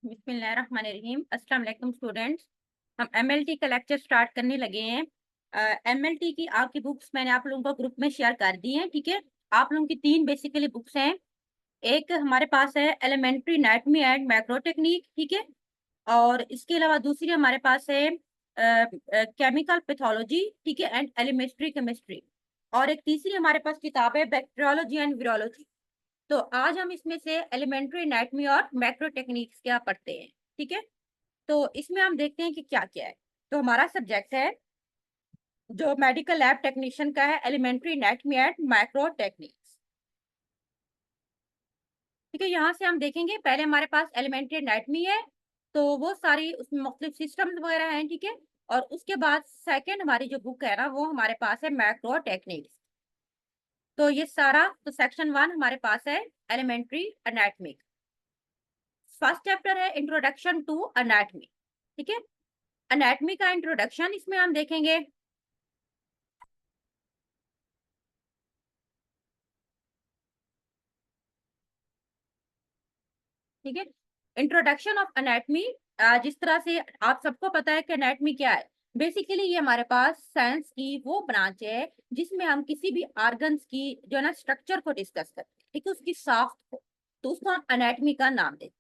बिस्मिल्लाहिर्रहमानिर्रहीम। अस्सलाम वालेकुम स्टूडेंट्स। हम एमएलटी का लेक्चर स्टार्ट करने लगे हैं। एमएलटी की आपकी बुक्स मैंने आप लोगों को ग्रुप में शेयर कर दी हैं, ठीक है। आप लोगों की तीन बेसिकली बुक्स हैं। एक हमारे पास है elementary anatomy and macro technique, ठीक है। और इसके अलावा दूसरी हमारे पास है केमिकल पैथोलॉजी, ठीक है, एंड एलिमेंट्री केमिस्ट्री। और एक तीसरी हमारे पास किताब है बैक्टीरियोलॉजी एंड वीरोलॉजी। तो आज हम इसमें से एलिमेंट्री एनाटॉमी और मैक्रो टेक्निक्स क्या पढ़ते हैं, ठीक है। तो इसमें हम देखते हैं कि क्या क्या है। तो हमारा सब्जेक्ट है जो मेडिकल लैब टेक्नीशियन का है, elementary anatomy and macro techniques, ठीक है। यहाँ से हम देखेंगे, पहले हमारे पास एलिमेंट्री एनाटॉमी है, तो वो सारी उसमें मुख्तलिफ सिस्टम्स वगैरह हैं, ठीक है। और उसके बाद सेकेंड हमारी जो बुक है ना, वो हमारे पास है मैक्रो टेक्निक्स। तो ये सारा, तो सेक्शन 1 हमारे पास है एलिमेंट्री एनाटॉमी। फर्स्ट चैप्टर है इंट्रोडक्शन टू एनाटॉमी, ठीक है। एनाटॉमी का इंट्रोडक्शन इसमें हम देखेंगे। ठीक है, इंट्रोडक्शन ऑफ एनाटॉमी। जिस तरह से आप सबको पता है कि एनाटॉमी क्या है, बेसिकली ये हमारे पास साइंस की वो ब्रांच है जिसमें हम किसी भी ऑर्गन्स की जो है ना स्ट्रक्चर को डिस्कस करते हैं, ठीक है, उसकी साफ्ट को, तो उसको हम एनाटॉमी का नाम देते हैं।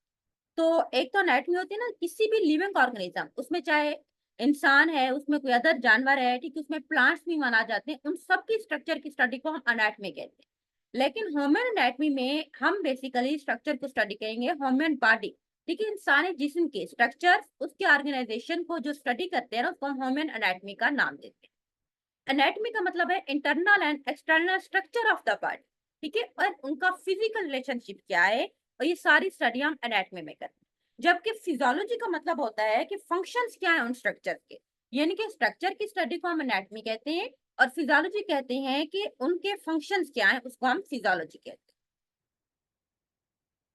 तो एक तो एनाटॉमी होती है ना किसी भी लिविंग ऑर्गेनिज्म, उसमें चाहे इंसान है, उसमें कोई अदर जानवर है, ठीक है, उसमें प्लांट्स भी माना जाते हैं, उन सब की स्ट्रक्चर की स्टडी को हम एनाटॉमी कहते हैं। लेकिन ह्यूमन एनाटॉमी में हम बेसिकली स्ट्रक्चर को स्टडी करेंगे, ह्यूमन बॉडी, ठीक है, इंसानी जिस्म के स्ट्रक्चर, उसके ऑर्गेनाइजेशन को जो स्टडी करते हैं ना, उसको हम ह्यूमन एनाटॉमी का नाम देते हैं। एनाटॉमी का मतलब है internal and external structure of the body, ठीक है, और उनका फिजिकल रिलेशनशिप क्या है, और ये सारी स्टडी हम एनाटॉमी में करते हैं। जबकि फिजियोलॉजी का मतलब होता है कि फंक्शंस क्या है उन स्ट्रक्चर के, यानी कि स्ट्रक्चर की स्टडी को हम एनाटॉमी कहते हैं, और फिजियोलॉजी कहते हैं कि उनके फंक्शंस क्या है, उसको हम फिजियोलॉजी कहते हैं।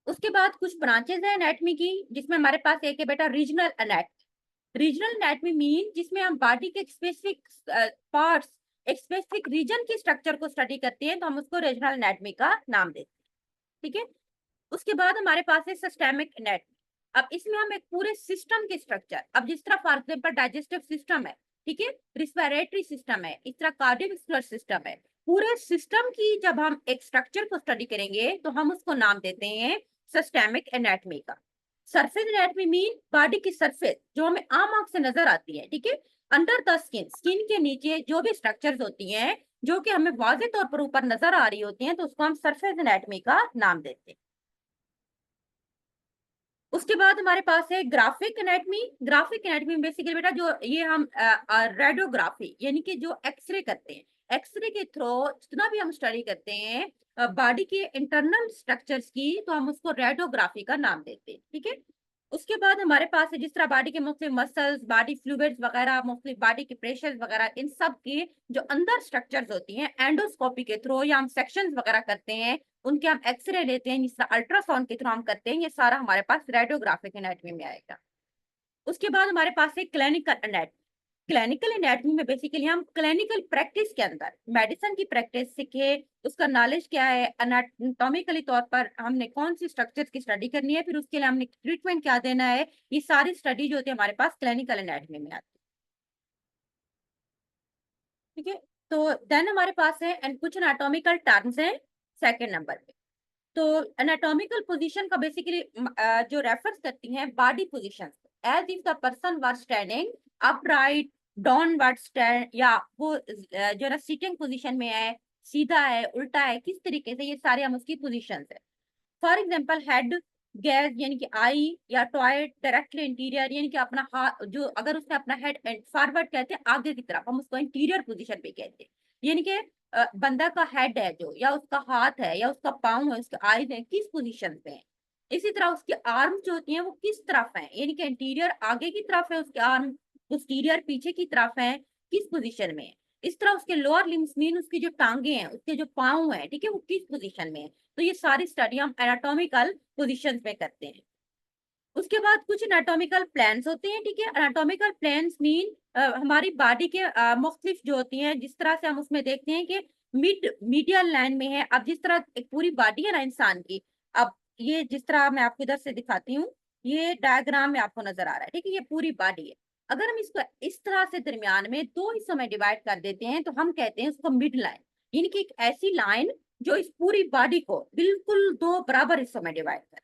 उसके बाद कुछ ब्रांचेस है एनाटॉमी की, जिसमें हमारे पास एक है बेटा regional anatomy. Regional anatomy mean जिसमें हम बॉडी के स्पेसिफिक पार्ट्स, एक स्पेसिफिक रीजन की स्ट्रक्चर को स्टडी करते हैं, तो हम उसको रीजनल एनाटॉमी का नाम देते हैं, ठीक है। उसके बाद हमारे पास है सिस्टेमिक एनाटॉमी। अब इसमें हम एक पूरे सिस्टम के स्ट्रक्चर, अब जिस तरह फॉर एग्जांपल डाइजेस्टिव सिस्टम है, ठीक है, रिस्पिरेटरी सिस्टम है, इस तरह कार्डियोवैस्कुलर सिस्टम है, पूरे सिस्टम की जब हम एक स्ट्रक्चर को स्टडी करेंगे तो हम उसको नाम देते हैं सिस्टेमिक एनाटॉमी का। सरफेस एनाटॉमी मीन बॉडी की सरफेस जो हमें आम आंख से नजर आती है, ठीक है, अंडर द स्किन, स्किन के नीचे जो भी स्ट्रक्चर्स होती हैं जो कि हमें वाज़ेह तौर पर ऊपर नजर आ रही होती हैं, तो उसको हम सरफेस एनाटॉमी का नाम देते हैं। उसके बाद हमारे पास है graphic anatomy. Graphic anatomy basically बेटा जो ये हम रेडियोग्राफी यानी कि जो एक्सरे करते हैं, एक्सरे के थ्रू जितना भी हम स्टडी करते हैं बॉडी के इंटरनल स्ट्रक्चर्स की, तो हम उसको रेडियोग्राफी का नाम देते हैं, ठीक है। उसके बाद हमारे पास है जिस तरह बॉडी के मुख्तलिफ मसल्स, बॉडी फ्लूइड्स वगैरह, मुख्तलिफ बॉडी के प्रेशर वगैरह, इन सब की जो अंदर स्ट्रक्चर्स होती हैं एंडोस्कोपी के थ्रू या हम सेक्शंस वगैरह करते हैं, उनके हम एक्सरे लेते हैं, जिस तरह अल्ट्रासाउंड के थ्रू हम करते हैं, ये सारा हमारे पास रेडियोग्राफिक एनाटॉमी में आएगा। उसके बाद हमारे पास है क्लिनिकल एनाटॉमी। क्लिनिकल एनाटॉमी में बेसिकली हम क्लिनिकल प्रैक्टिस के अंदर मेडिसिन की प्रैक्टिस सीखे, उसका नॉलेज क्या है, एनाटॉमिकली तौर पर हमने कौन सी स्ट्रक्चर की स्टडी करनी है, फिर उसके लिए हमने ट्रीटमेंट क्या देना है, ये सारी स्टडी जो होती है हमारे पास क्लिनिकल एनाटॉमी में आती है, ठीक है। तो देन हमारे पास है एंड कुछ एनाटॉमिकल टर्म्स हैं सेकेंड नंबर पे। तो एनाटॉमिकल पोजीशन का बेसिकली जो रेफर्स करती हैं body position, as if the person was standing upright, downward stand, या वो जो है सिटिंग पोजीशन में है, सीधा है, उल्टा है, किस तरीके से, ये सारे हम उसकी पोजीशंस है। फॉर एग्जांपल हेड गैज यानी कि आई, या टॉयलेट डायरेक्टली इंटीरियर यानी कि अपना हाथ, जो अगर उसने अपना हेड फॉरवर्ड कहते हैं आगे की तरफ, हम उसको इंटीरियर पोजीशन पे कहते हैं, यानी कि बंदा का हेड है जो, या उसका हाथ है, या उसका पाँव है, उसके आईज है, किस पोजीशन पे है। इसी तरह उसकी आर्म्स जो होती हैं वो किस तरफ है, यानी कि इंटीरियर आगे की तरफ है उसके आर्म, पोस्टीरियर पीछे की तरफ है, किस पोजीशन में है। इस तरह उसके लोअर लिम्स मीन उसकी जो टांगे हैं, उसके जो पाँव है, ठीक है, वो किस पोजीशन में है। तो ये सारी स्टडी हम एनाटॉमिकल पोजीशंस में करते हैं। उसके बाद कुछ एनाटॉमिकल प्लान्स होते हैं, ठीक है। एनाटॉमिकल प्लान्स मीन हमारी बॉडी के मुख्तलिफ जो होती हैं, जिस तरह से हम उसमें देखते हैं कि मीडियल लाइन में है। अब जिस तरह एक पूरी बॉडी है ना इंसान की, अब ये जिस तरह मैं आपको इधर से दिखाती हूँ, ये डायग्राम में आपको नजर आ रहा है, ठीक है, ये पूरी बॉडी है। अगर हम इसको इस तरह से दरमियान में दो हिस्सों में डिवाइड कर देते हैं तो हम कहते हैं उसको मिड लाइन, यानी कि एक ऐसी लाइन जो इस पूरी बॉडी को बिल्कुल दो बराबर हिस्सों में डिवाइड करे।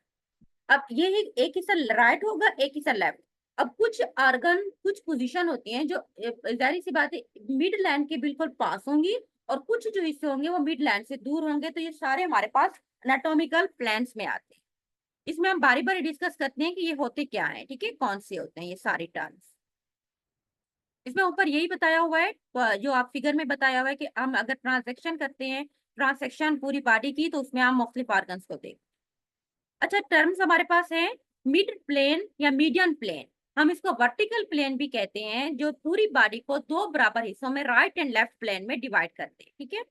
अब ये एक हिस्सा राइट होगा, एक हिस्सा लेफ्ट। अब कुछ ऑर्गन, कुछ पोजीशन होती हैं जो जाहिर सी बात है मिड लाइन के बिल्कुल पास होंगी, और कुछ जो हिस्से होंगे वो मिड लाइन से दूर होंगे। तो ये सारे हमारे पास एनाटॉमिकल प्लान्स में आते हैं। इसमें हम बारी बारी डिस्कस करते हैं कि ये होते क्या है, ठीक है, कौन से होते हैं ये सारे टर्म्स। इसमें ऊपर यही बताया हुआ है, जो आप फिगर में बताया हुआ है कि हम अगर ट्रांजेक्शन करते हैं, ट्रांसेक्शन पूरी बॉडी की, तो उसमें हम मुख्तलिफ ऑर्गन्स को देखें। अच्छा, टर्म्स हमारे पास है मिड प्लेन या मीडियन प्लेन। हम इसको वर्टिकल प्लेन भी कहते हैं, जो पूरी बॉडी को दो बराबर हिस्सों में राइट एंड लेफ्ट प्लेन में डिवाइड करते हैं, ठीक है,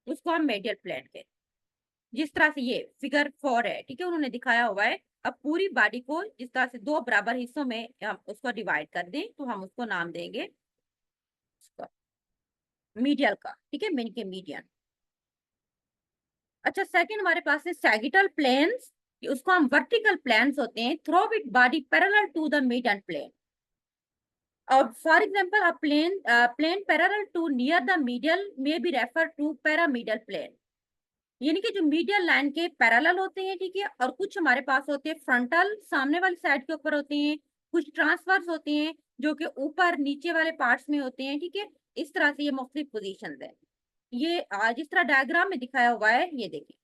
उसको हम मीडियन प्लेन कहते हैं। जिस तरह से ये फिगर 4 है, ठीक है, उन्होंने दिखाया हुआ है। अब पूरी बॉडी को जिस तरह से दो बराबर हिस्सों में हम उसको डिवाइड कर दें तो हम उसको नाम देंगे मीडियल का, ठीक है, मीन के मीडियन। अच्छा, सेकंड हमारे पास है सैगिटल प्लेन्स, उसको हम वर्टिकल प्लेन्स होते हैं through with body parallel to the median plane. और for example a plane parallel to near the medial may be refer to paramedial plane, यानी कि जो मीडियल लाइन के पैरेलल होते हैं, ठीक है, और कुछ हमारे पास होते हैं फ्रंटल सामने वाली साइड के ऊपर होते हैं, कुछ ट्रांसवर्स होते हैं जो कि ऊपर नीचे वाले पार्ट्स में होते हैं, ठीक है। इस तरह से ये मुख्तलिफ पोजीशंस है। ये जिस तरह डायग्राम में दिखाया हुआ है, ये देखिए,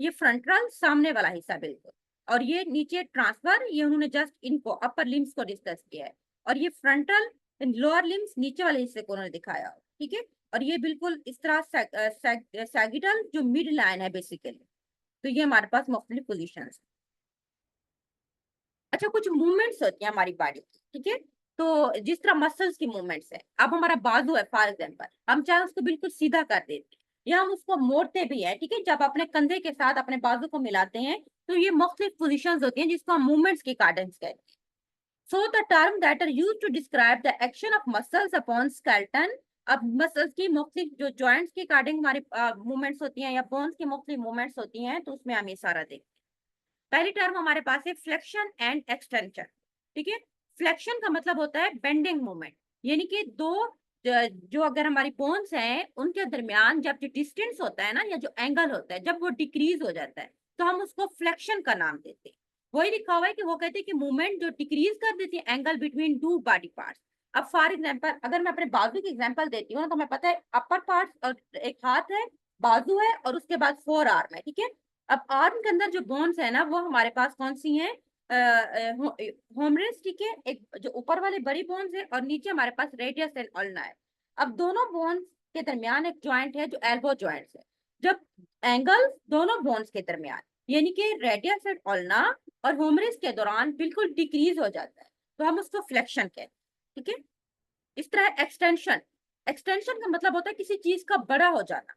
ये फ्रंटल सामने वाला हिस्सा बिल्कुल, और ये नीचे ट्रांसफर, ये उन्होंने जस्ट इनको अपर लिम्स को डिस्कस किया है, और ये फ्रंटल लोअर लिम्स नीचे वाले हिस्से को उन्होंने दिखाया, ठीक है। और ये बिल्कुल इस तरह सैगिटल जो मिड लाइन है बेसिकली। तो ये हमारे पास मुख्तलिफ पोजिशन। अच्छा, कुछ मूवमेंट्स होती हैं हमारी बॉडी की, ठीक है। तो जिस तरह मसल्स की मूवमेंट्स है, अब हमारा बाजू है फॉर एग्जाम्पल, हम चाहे उसको बिल्कुल सीधा कर देते हैं या हम उसको मोड़ते भी है, ठीक है, जब अपने कंधे के साथ अपने बाजू को मिलाते हैं तो ये मुख्तलिफ पोजिशन होती हैं जिसको हम मूवमेंट्स की कार्डेंस कहते हैं। So the term that are used to describe the action of muscles upon skeleton। अब मसल्स की मुख्तलिफ जो जॉइंट्स के अकॉर्डिंग हमारी मूवमेंट्स होती हैं या बोन्स की मुख्तलिफ मूवमेंट्स होती हैं, तो उसमें हम ये सारा देखते हैं। पहली टर्म हमारे पास है फ्लेक्शन एंड एक्सटेंशन, ठीक है। फ्लेक्शन का मतलब होता है बेंडिंग मूवमेंट, यानी कि दो जो अगर हमारी बोन्स हैं उनके दरमियान जब जो डिस्टेंस होता है ना, या जो एंगल होता है, जब वो डिक्रीज हो जाता है तो हम उसको फ्लेक्शन का नाम देते हैं। वही लिखा हुआ है कि वो कहते हैं कि मूवमेंट जो डिक्रीज कर देती है angle between two body parts. अब फॉर एग्जांपल अगर मैं अपने बाजू की एग्जांपल देती हूँ ना, तो मैं पता है अपर पार्ट और एक हाथ है, बाजू है, और उसके बाद फोर आर्म है, ठीक है। अब आर्म के अंदर जो बोन्स है ना, वो हमारे पास कौन सी हैं, होमरेस, ठीक है, एक जो ऊपर वाली बड़ी बोन्स है, और नीचे हमारे पास रेडियस एंड अल्ना है। अब दोनों बोन्स के दरमियान एक जॉइंट है जो एल्बो जॉइंट है। जब एंगल दोनों बोन्स के दरमियान, यानी कि रेडियस एंड अल्ना और होमरेस के दौरान बिल्कुल डिक्रीज हो जाता है, तो हम उसको फ्लेक्शन कहते हैं, ठीक है। इस तरह एक्सटेंशन, एक्सटेंशन का मतलब होता है किसी चीज का बड़ा हो जाना।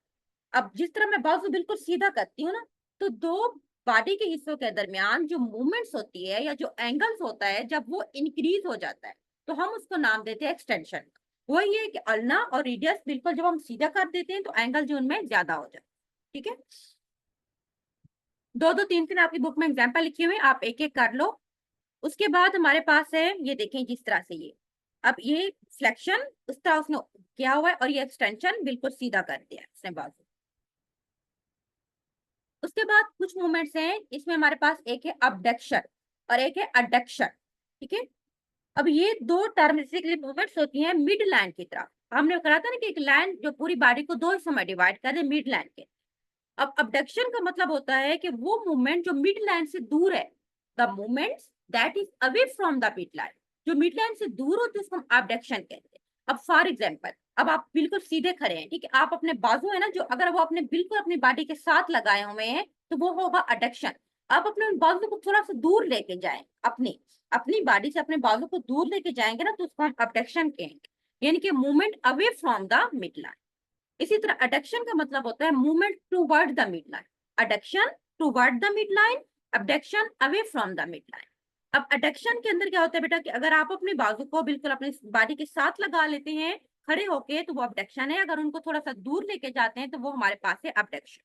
अब जिस तरह मैं बाजू बिल्कुल सीधा करती हूँ ना, तो दो बॉडी के हिस्सों के दरमियान जो मूवमेंट्स होती है या जो एंगल्स होता है, जब वो इंक्रीज हो जाता है तो हम उसको नाम देते हैं एक्सटेंशन। वही है कि अल्ना और रेडियस बिल्कुल जब हम सीधा कर देते हैं तो एंगल जो उनमें ज्यादा हो जाता है, ठीक है। दो दो तीन तीन आपकी बुक में एग्जाम्पल लिखे हुए, आप एक एक कर लो। उसके बाद हमारे पास है, ये देखें जिस तरह से ये, अब ये फ्लेक्शन उस तरह उसने किया हुआ है, और ये एक्सटेंशन बिल्कुल सीधा कर दिया है उसने बाजू। उसके बाद कुछ मूवमेंट्स हैं, इसमें हमारे पास एक है अबडक्शन और एक है अडक्शन, ठीक है। अब ये दो टर्म बेसिकली मूवमेंट्स होती हैं मिड लाइन की तरफ। हमने कहा था ना कि एक लाइन जो पूरी बॉडी को दो हिस्सों में डिवाइड कर दे, मिड लाइन के। अब अबडक्शन का मतलब होता है कि वो मूवमेंट जो मिड लाइन से दूर है, the movement that is away from the mid line, जो मिड लाइन से दूर होती है उसको हम अबडक्शन कहते हैं। अब फॉर एग्जाम्पल, अब आप बिल्कुल सीधे खड़े हैं, ठीक है, आप अपने बाजू है ना जो, अगर वो अपने बिल्कुल अपनी बॉडी के साथ लगाए हुए हैं तो वो होगा अडक्शन। आप अपने बाजू को थोड़ा सा दूर लेके जाएं, अपनी अपनी बॉडी से अपने बाजू को दूर लेके जाएंगे ना, तो उसको हम अबडक्शन कहेंगे, यानी कि movement away from the mid line. इसी तरह अडक्शन का मतलब होता है movement toward the mid line, adduction toward the mid line, abduction away from the mid line. अब अडक्शन के अंदर क्या होता है बेटा, कि अगर आप अपने बाजू को बिल्कुल अपने बॉडी के साथ लगा लेते हैं खड़े होके तो वो अबडक्शन है, अगर उनको थोड़ा सा दूर लेके जाते हैं तो वो हमारे पास है अबडक्शन।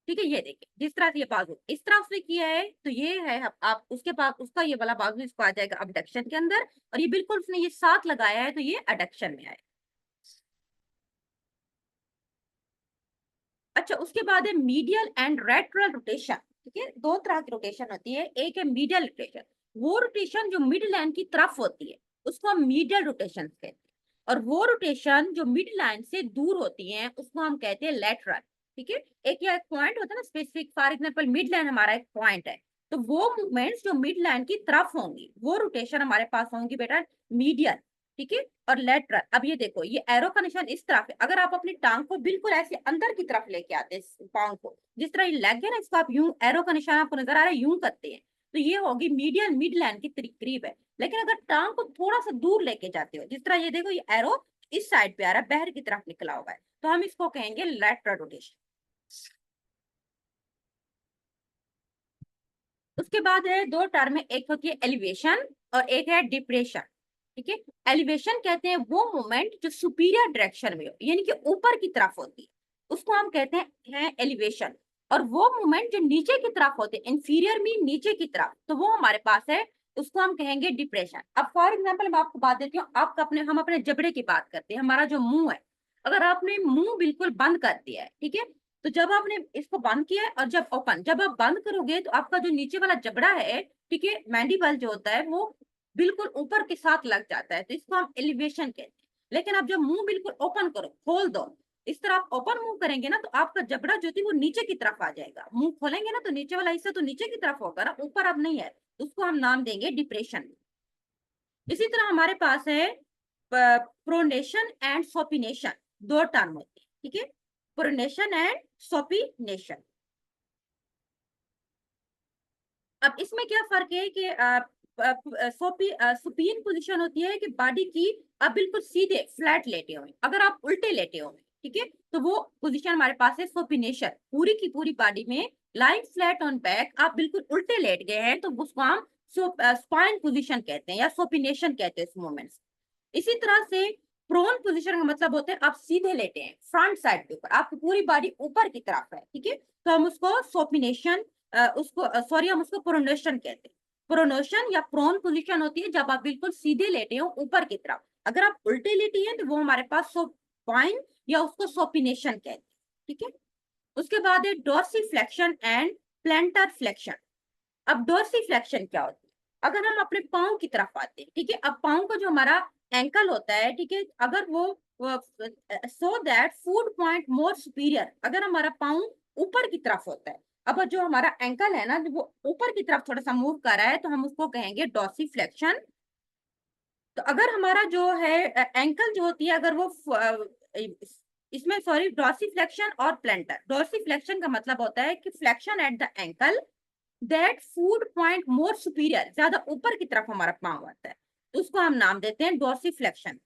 ठीक है, ये देखिए जिस तरह से ये बाजू इस तरह से किया है तो ये है आप उसके पास उसका ये वाला बाजू इसको आ जाएगा अबडक्शन के अंदर, और ये बिल्कुल उसने ये साथ लगाया है तो ये एडक्शन में आए। अच्छा, उसके बाद है मीडियल एंड रेट्रल रोटेशन। ठीक है, दो तरह की रोटेशन होती है, एक है मीडियल रोटेशन, वो रोटेशन जो मिड लाइन की तरफ होती है उसको हम मीडियल रोटेशन कहते हैं, और वो रोटेशन जो मिड लाइन से दूर होती है उसको हम कहते हैं लेटरल। ठीक है, एक या एक पॉइंट होता है ना specific, for example mid line हमारा एक पॉइंट है, तो वो मूवमेंट्स जो मिड लाइन की तरफ होंगी वो रोटेशन हमारे पास होंगी बेटा मीडियल। ठीक है, और लेटरल, अब ये देखो ये एरो का निशान इस तरफ है, अगर आप अपनी टांग को बिल्कुल ऐसे अंदर की तरफ लेके आते हैं पाँव को, जिस तरह ये लेग है ना इसको आप यूं एरो का निशान आपको नजर आ रहा है यूं करते हैं, तो ये होगी मीडियल मिड लाइन के करीब है। लेकिन अगर टांग को थोड़ा सा दूर लेके जाते हो, जिस तरह ये देखो ये एरो इस साइड पे आ रहा है, बाहर की तरफ निकला हुआ है, तो हम इसको कहेंगे लेटरल रोटेशन। उसके बाद है दो टर्म है, एक होती है एलिवेशन और एक है डिप्रेशन। ठीक है, एलिवेशन कहते हैं वो मोमेंट जो सुपीरियर डायरेक्शन में हो, यानी कि ऊपर की तरफ होती है, उसको हम कहते हैं एलिवेशन। और वो मोमेंट जो नीचे की तरफ होते हैं, इंफीरियर में नीचे की तरफ, तो वो हमारे पास है, उसको हम कहेंगे डिप्रेशन। अब फॉर एग्जाम्पल मैं आपको बात देती हूँ, आपका अपने हम अपने जबड़े की बात करते हैं, हमारा जो मुंह है, अगर आपने मुंह बिल्कुल बंद कर दिया है, ठीक है, तो जब आपने इसको बंद किया है और जब ओपन, जब आप बंद करोगे तो आपका जो नीचे वाला जबड़ा है, ठीक है, मैंडिबल जो होता है वो बिल्कुल ऊपर के साथ लग जाता है, तो इसको हम एलिवेशन कहते हैं। लेकिन आप जब मुंह बिल्कुल ओपन करो, खोल दो, इस तरह आप ओपन मुंह करेंगे ना, तो आपका जबड़ा जो थी वो नीचे की तरफ आ जाएगा, मुंह खोलेंगे ना तो नीचे वाला हिस्सा तो नीचे की तरफ होगा ना, ऊपर अब नहीं है, तो उसको हम नाम देंगे डिप्रेशन। इसी तरह हमारे पास है प्रोनेशन एंड सोपिनेशन, दो टर्म होते हैं। ठीक है, प्रोनेशन एंड सोपिनेशन। अब इसमें क्या फर्क है कि सुपीन पोजीशन होती है कि बॉडी की आप बिल्कुल सीधे फ्लैट लेटे हुए, अगर आप उल्टे लेटे हुए, ठीक है, तो वो पोजीशन हमारे पास है सोपिनेशन, पूरी की पूरी बॉडी में लाइंग फ्लैट ऑन बैक, आप बिल्कुल उल्टे लेट गए हैं तो उसको हम स्पाइन पोजीशन कहते हैं या सोपिनेशन कहते हैं इस मूवमेंट। इसी तरह से प्रोन पोजीशन का मतलब होता है आप सीधे लेटे हैं फ्रंट साइड के ऊपर, आपकी पूरी बॉडी ऊपर की तरफ है, ठीक है, तो हम उसको सोपिनेशन, उसको सॉरी हम उसको प्रोनेशन कहते हैं। प्रोनेशन या प्रोन पोजीशन होती है जब आप बिल्कुल सीधे लेटे हो ऊपर की तरफ, अगर आप उल्टे लेटे हैं तो वो हमारे पास सोपाइन या उसको सोपिनेशन कहते हैं। ठीक है, उसके बाद है डोर्सीफ्लेक्शन एंड प्लैंटर फ्लेक्शन। अब डोर्सीफ्लेक्शन क्या होती है, अगर हम अपने पाँव की तरफ आते हैं, ठीक है, अब पाँव का जो हमारा एंकल होता है, ठीक है, अगर वो so that food point more superior, अगर हमारा पाँव ऊपर की तरफ होता है, अब जो हमारा एंकल है ना वो ऊपर की तरफ थोड़ा सा मूव कर रहा है, तो हम उसको कहेंगे डोर्सीफ्लेक्शन। तो अगर हमारा जो है एंकल जो होती है, अगर वो इसमें सॉरी डोर्सीफ्लेक्शन और प्लेंटर, डोर्सीफ्लेक्शन का मतलब होता है कि flexion at the ankle that food point more superior, ज्यादा ऊपर की तरफ हमारा पाँव आता है, तो उसको हम नाम देते हैं डोर्सीफ्लेक्शन।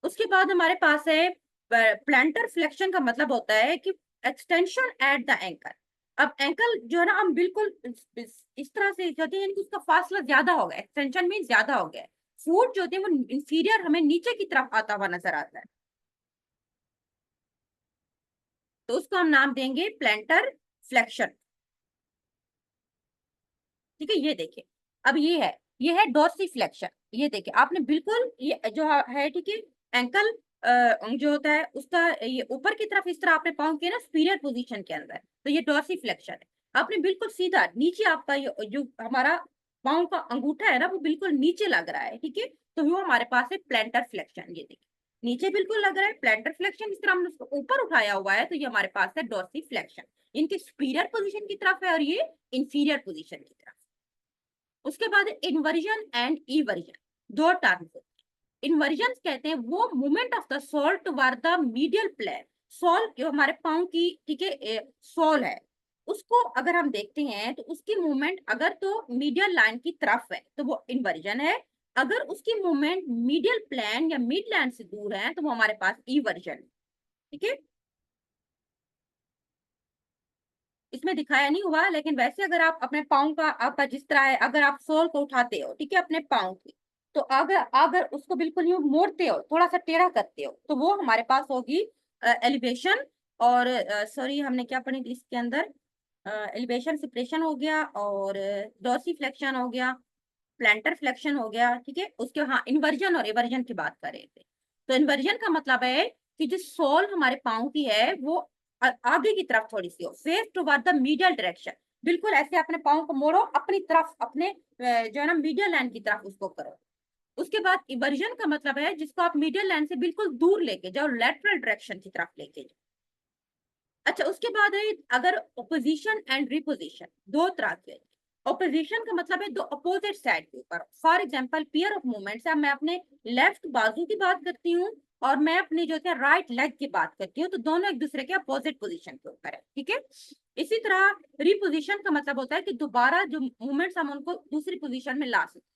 उसके बाद हमारे पास है प्लांटर फ्लेक्शन का मतलब होता है कि एक्सटेंशन एट द एंकल। अब एंकल जो है ना हम बिल्कुल इस तरह से कहते हैं कि उसका फासला ज्यादा हो गया, एक्सटेंशन में ज्यादा हो गया, फूड जो होती है वो इंफीरियर हमें नीचे की तरफ आता हुआ नजर आता है, तो उसको हम नाम देंगे प्लांटर फ्लेक्शन। ठीक है, ये देखिए, अब ये है डोर्सीफ्लेक्शन, ये देखिए आपने बिल्कुल ये जो है, ठीक है, एंकल जो होता है उसका ये ऊपर की तरफ इस तरह आपने पाँव किया ना सुपीरियर पोजीशन के अंदर, तो ये डोर्सीफ्लेक्शन है। आपने बिल्कुल सीधा नीचे आपका ये जो हमारा पाँव का अंगूठा है ना वो बिल्कुल नीचे लग रहा है, ठीक है, तो वो हमारे पास है प्लेंटर फ्लेक्शन। ये देखिए नीचे बिल्कुल लग रहा है प्लेंटर फ्लेक्शन, इस तरह हमने उसको ऊपर उठाया हुआ है, तो ये हमारे पास है डोर्सीफ्लेक्शन। इनकी सुपीरियर पोजीशन की तरफ है और ये इंफीरियर पोजीशन की तरफ। उसके बाद इन्वर्जन एंड इवर्जन, दो टर्म होते हैं। इन्वर्जन कहते हैं वो movement of the sole toward the medial plane, sole जो हमारे पाँव की, ठीक है, सोल है, उसको अगर हम देखते हैं तो उसकी मूवमेंट अगर तो मीडियल लाइन की तरफ है तो वो इन्वर्जन है, अगर उसकी मूवमेंट मीडियल प्लेन या मिड लाइन से दूर है तो वो हमारे पास इवर्जन। ठीक है, इसमें दिखाया नहीं हुआ, लेकिन वैसे अगर आप अपने पाँव का आपका जिस तरह है, अगर आप सोल को उठाते हो, ठीक है, अपने पाँव की, तो अगर अगर उसको बिल्कुल यूं मोड़ते हो, थोड़ा सा टेढ़ा करते हो, तो वो हमारे पास होगी एलिवेशन। और सॉरी हमने क्या पढ़ी थी इसके अंदर, एलिवेशन सिपरेशन हो गया, और डोर्सिफ्लेक्शन हो गया, प्लांटर फ्लेक्शन हो गया, ठीक है। उसके हाँ, इन्वर्जन और एवर्जन की बात कर रहे थे। तो इन्वर्जन का मतलब है कि जो सोल हमारे पाँव की है वो आगे की तरफ थोड़ी सी हो, face toward the medial direction. बिल्कुल ऐसे अपने पाँव को मोड़ो अपनी तरफ, अपने जो है ना मीडियल लाइन की तरफ उसको करो। उसके बाद इवर्जन का मतलब है जिसको आप मीडियल लाइन से बिल्कुल दूर लेके जाओ, लेटरल डायरेक्शन की तरफ लेके जाओ। अच्छा, उसके बाद है अगर ओपोजिशन एंड रिपोजिशन, दो तरह के। ओपोजिशन का मतलब है दो अपोजिट साइड के ऊपर। For example pair of movements है, मैं अपने लेफ्ट बाजू की बात करती हूँ और मैं अपनी जो है राइट लेग की बात करती हूँ, तो दोनों एक दूसरे के अपोजिट पोजीशन के ऊपर है, ठीक है। इसी तरह रिपोजिशन का मतलब होता है कि दोबारा जो मूवमेंट्स हम उनको दूसरी पोजिशन में ला सकते हैं।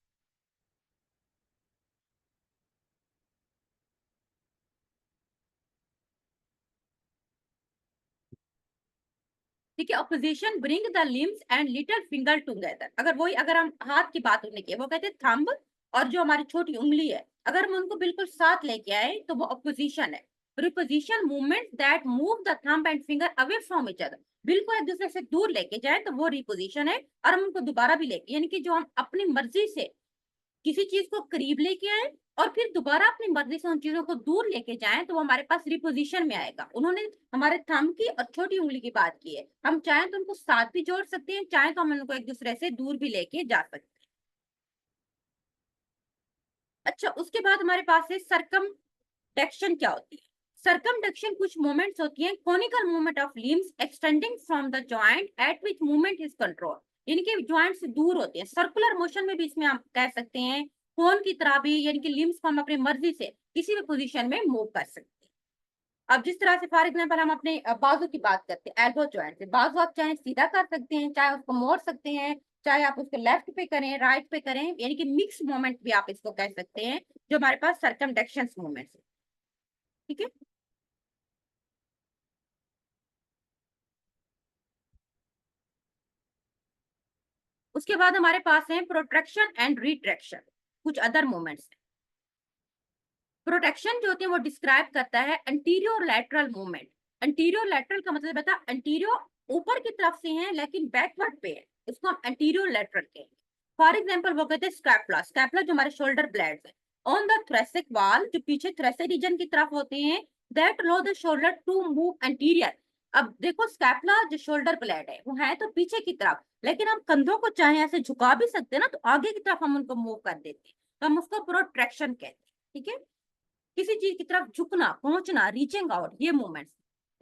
ठीक है, opposition bring the limbs and little finger together. अगर हम हाथ की बात करने की, वो कहते हैं थंब और जो हमारी छोटी उंगली है, अगर हम उनको बिल्कुल साथ लेके आए तो वो ऑपोजिशन है। Reposition movement that move the thumb and finger away from each other, बिल्कुल एक दूसरे से दूर लेके जाए तो वो रिपोजिशन है। और हम उनको दोबारा भी लेके, यानी कि जो हम अपनी मर्जी से किसी चीज को करीब लेके आए और फिर दोबारा अपनी मर्जी से उन चीजों को दूर लेके जाएं, तो वो हमारे पास रिपोजिशन में आएगा। उन्होंने हमारे थंब की और छोटी उंगली की बात की है, हम चाहें तो उनको साथ भी जोड़ सकते हैं, चाहें तो हम उनको एक दूसरे से दूर भी लेके जा सकते हैं। अच्छा, उसके बाद हमारे पास है सरकमडक्शन। क्या होती है सरकमडक्शन? कुछ मूवमेंट्स होती हैं, conical movement of limbs extending from the joint at which movement is control, यानी कि जॉइंट से दूर होती है। सर्कुलर मोशन में भी इसमें हम कह सकते हैं, कोन की तरह भी, यानी कि लिम्स को हम अपनी मर्जी से किसी भी पोजीशन में मूव कर सकते हैं। अब जिस तरह से फॉर एग्जांपल हम अपने बाजू की बात करते हैं, एल्बो जॉइंट से बाजू आप चाहे सीधा कर सकते हैं, चाहे उसको मोड़ सकते हैं, चाहे आप उसको लेफ्ट पे करें, राइट पे करें, यानी कि मिक्स मूवमेंट भी आप इसको कह सकते हैं, जो हमारे पास सर्कमडक्शन मूवमेंट है, ठीक है। उसके बाद हमारे पास है प्रोट्रैक्शन एंड रिट्रैक्शन, कुछ अदर मूवमेंट्स। प्रोटेक्शन जो होती है वो डिस्क्राइब करता है anterior lateral movement. Anterior lateral का मतलब बता, एंटीरियर ऊपर की तरफ से है लेकिन बैकवर्ड पे है, इसको हम एंटीरियर लैटरल कहेंगे। फॉर एग्जांपल वो कहते हैं स्कैपुला। स्कैपुला जो हमारे शोल्डर ब्लेड्स है ऑन द थोरेसिक वॉल, जो पीछे थोरेसिक रीजन की तरफ होते हैं, that low the shoulder to move anterior. अब देखो, स्कैपुला जो शोल्डर ब्लेड है वो है तो पीछे की तरफ, लेकिन हम कंधों को चाहे ऐसे झुका भी सकते हैं ना, तो आगे की तरफ हम उनको मूव कर देते हैं, तो हम उसको प्रोट्रैक्शन कहते हैं, ठीक है। किसी चीज की तरफ झुकना, पहुंचना, रीचिंग आउट, ये मूवमेंट्स।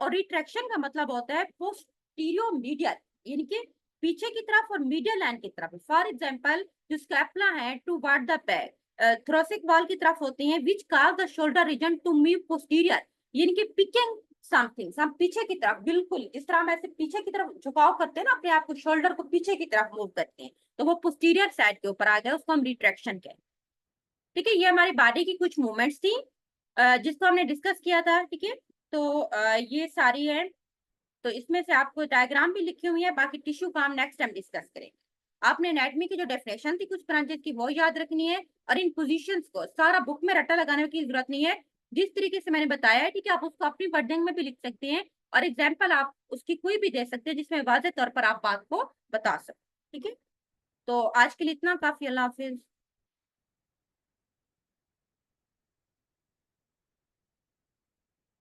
और रिट्रैक्शन का मतलब होता है पोस्टीरियो मीडियल, यानी कि पीछे की तरफ और मीडियल लाइन की तरफ। फॉर एग्जांपल जो स्कैपुला है toward the back, thoracic wall की तरफ होते हैं, which cause the shoulder region to move posterior, यानी कि पिकिंग समथिंग, हम पीछे की तरफ, बिल्कुल जिस तरह हम ऐसे पीछे की तरफ झुकाव करते हैं ना अपने आप को, शोल्डर को पीछे की तरफ मूव करते हैं, तो वो पोस्टीरियर साइड के ऊपर आ गया, उसको हम रिट्रैक्शन कहते हैं, ठीक है। ये हमारी बॉडी की कुछ मूवमेंट्स थी जिसको हमने डिस्कस किया था, ठीक है। तो ये सारी है। तो इसमें से आपको डायग्राम भी लिखी हुई है, बाकी टिश्यू का हम नेक्स्ट टाइम डिस्कस करेंगे। आपने एनाटॉमी की जो डेफिनेशन थी कुछ ब्रांचेस की वो याद रखनी है, और इन पोजीशंस को सारा बुक में रट्टा लगाने की जरूरत नहीं है। जिस तरीके से मैंने बताया है, ठीक है, आप उसको अपनी वर्डिंग में भी लिख सकते हैं, और एग्जाम्पल आप उसकी कोई भी दे सकते हैं जिसमें वाज़ेह तौर पर आप बात को बता सकते, ठीक है। तो आज के लिए इतना काफी। अल्लाह हाफिज।